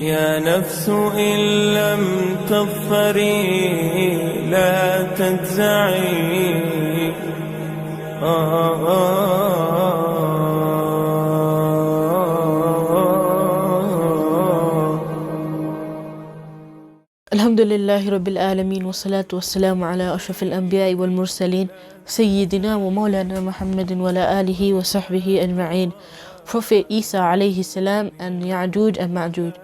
يا نفس إن لم تظفري لا تجزعي الحمد لله رب العالمين والصلاة والسلام على أشرف الأنبياء والمرسلين سيدنا ومولانا محمد وعلى آله وصحبه أجمعين. Prophet Isa alayhi salam and Ya'juj and Ma'juj.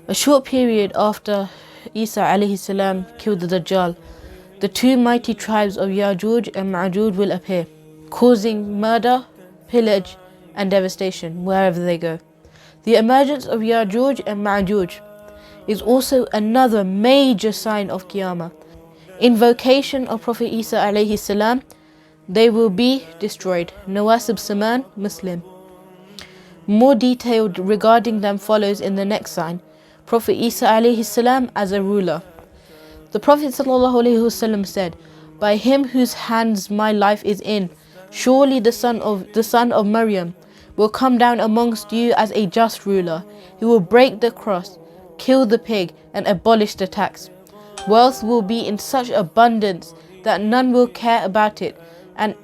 A short period after Isa alayhi salam killed the Dajjal, the two mighty tribes of Ya'juj and Ma'juj will appear, causing murder, pillage and devastation wherever they go. The emergence of Ya'juj and Ma'juj is also another major sign of Qiyamah. Invocation of Prophet Isa alayhi salam, they will be destroyed. Nawasib Saman, Muslim. More detailed regarding them follows in the next sign. Prophet Isa alayhi salam as a ruler. The Prophet sallallahu alaihi wasallam said, "By him whose hands my life is in, surely the son of Maryam will come down amongst you as a just ruler. He will break the cross, kill the pig and abolish the tax. Wealth will be in such abundance that none will care about it, and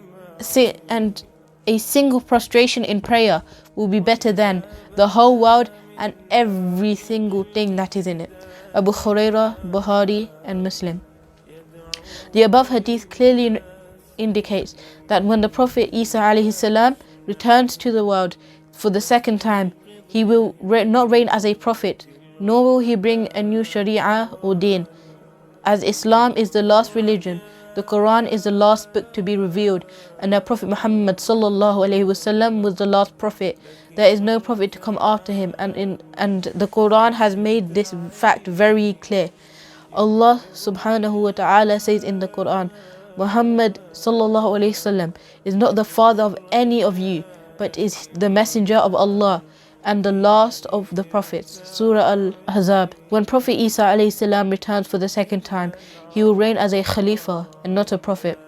a single prostration in prayer will be better than the whole world and every single thing that is in it." Abu Hurairah, Bukhari and Muslim. The above hadith clearly indicates that when the Prophet Isa alayhi salam returns to the world for the second time, he will not reign as a prophet, nor will he bring a new sharia or deen. As Islam is the last religion, the Quran is the last book to be revealed, and our Prophet Muhammad sallallahu alaihi wasallam was the last prophet. There is no prophet to come after him, and the Quran has made this fact very clear. Allah subhanahu wa ta'ala says in the Quran, Muhammad sallallahu alaihi wasallam is not the father of any of you, but is the messenger of Allah and the last of the prophets. Surah Al-Ahzab. When Prophet Isa alayhi salam returns for the second time, he will reign as a Khalifa and not a prophet.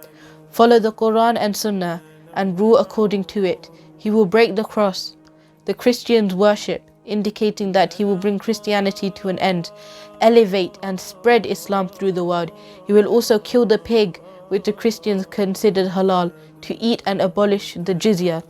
Follow the Quran and Sunnah and rule according to it. He will break the cross the Christians worship, indicating that he will bring Christianity to an end, elevate and spread Islam through the world. He will also kill the pig, which the Christians considered halal, to eat and abolish the jizya,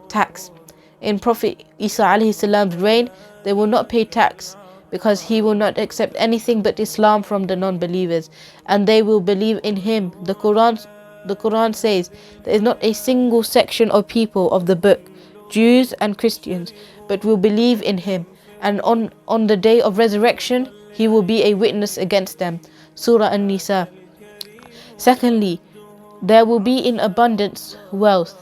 tax. In Prophet Isa alayhi salam's reign, they will not pay tax because he will not accept anything but Islam from the non-believers, and they will believe in him. The Quran says there is not a single section of people of the book, Jews and Christians, but will believe in him, and on the day of resurrection he will be a witness against them. Surah An-Nisa. Secondly, there will be in abundance wealth,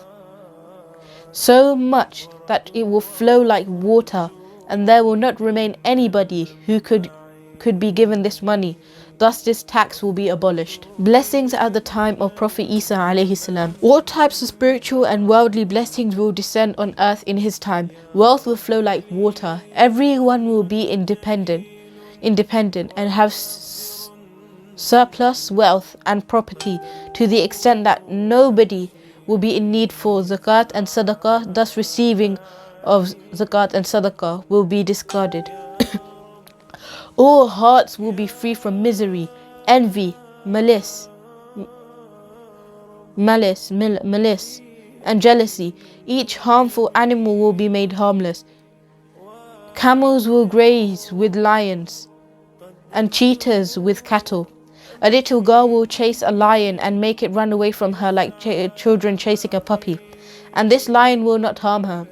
so much that it will flow like water, and there will not remain anybody who could be given this money. Thus this tax will be abolished. Blessings at the time of Prophet Isa alayhi salam. All types of spiritual and worldly blessings will descend on earth in his time. Wealth will flow like water. Everyone will be independent and have surplus wealth and property to the extent that nobody will be in need for zakat and sadaqah. Thus receiving of zakat and sadaqah will be discarded. All hearts will be free from misery, envy, malice, and jealousy. Each harmful animal will be made harmless. Camels will graze with lions, and cheetahs with cattle. A little girl will chase a lion and make it run away from her like children chasing a puppy, and this lion will not harm her.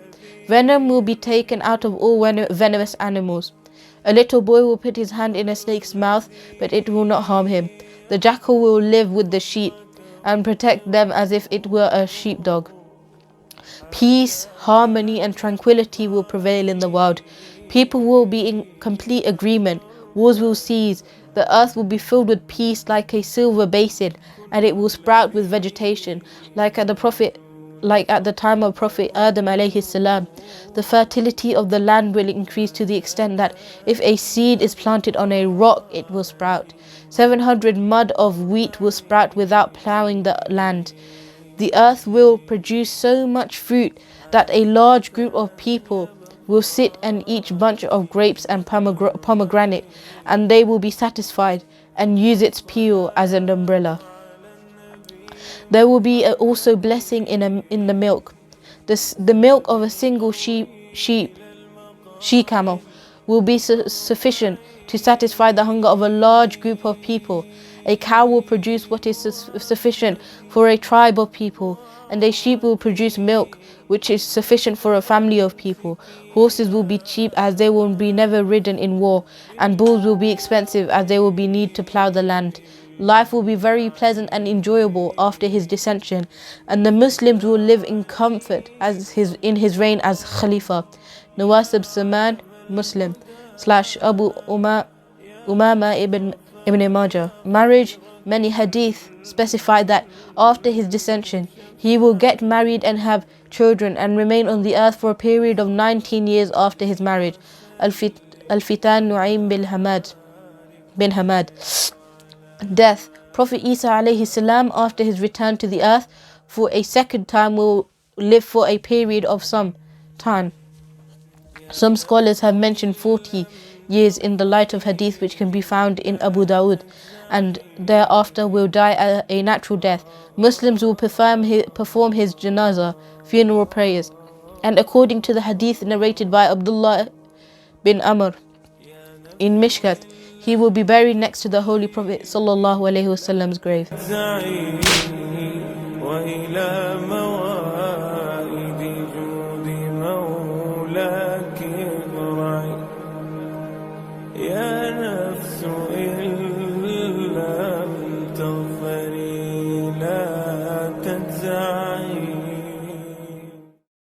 Venom will be taken out of all venomous animals. A little boy will put his hand in a snake's mouth, but it will not harm him. The jackal will live with the sheep and protect them as if it were a sheepdog. Peace, harmony and tranquility will prevail in the world. People will be in complete agreement. Wars will cease. The earth will be filled with peace like a silver basin, and it will sprout with vegetation like at the time of Prophet Adam alayhi salam. The fertility of the land will increase to the extent that if a seed is planted on a rock, it will sprout. 700 mud of wheat will sprout without ploughing the land. The earth will produce so much fruit that a large group of people will sit and eat bunch of grapes and pomegranate, and they will be satisfied and use its peel as an umbrella. There will be also blessing in the milk. The milk of a single she camel will be sufficient to satisfy the hunger of a large group of people. A cow will produce what is sufficient for a tribe of people, and a sheep will produce milk which is sufficient for a family of people. Horses will be cheap as they will be never ridden in war, and bulls will be expensive as they will be need to plough the land. Life will be very pleasant and enjoyable after his descension, and the Muslims will live in comfort in his reign as Khalifa. Nawasib Saman, Muslim / Abu Umama Ibn Majah. Marriage. Many hadith specify that after his descension, he will get married and have children and remain on the earth for a period of 19 years after his marriage. Al-Fitan Nu'aym bin Hamad. Death. Prophet Isa alayhi salam, after his return to the earth for a second time, will live for a period of some time. Some scholars have mentioned 40 years in the light of hadith which can be found in Abu Dawood, and thereafter will die a natural death. Muslims will perform his janazah, funeral prayers, and according to the hadith narrated by Abdullah bin Amr in Mishkat, he will be buried next to the Holy Prophet sallallahu alaihi wasallam's grave.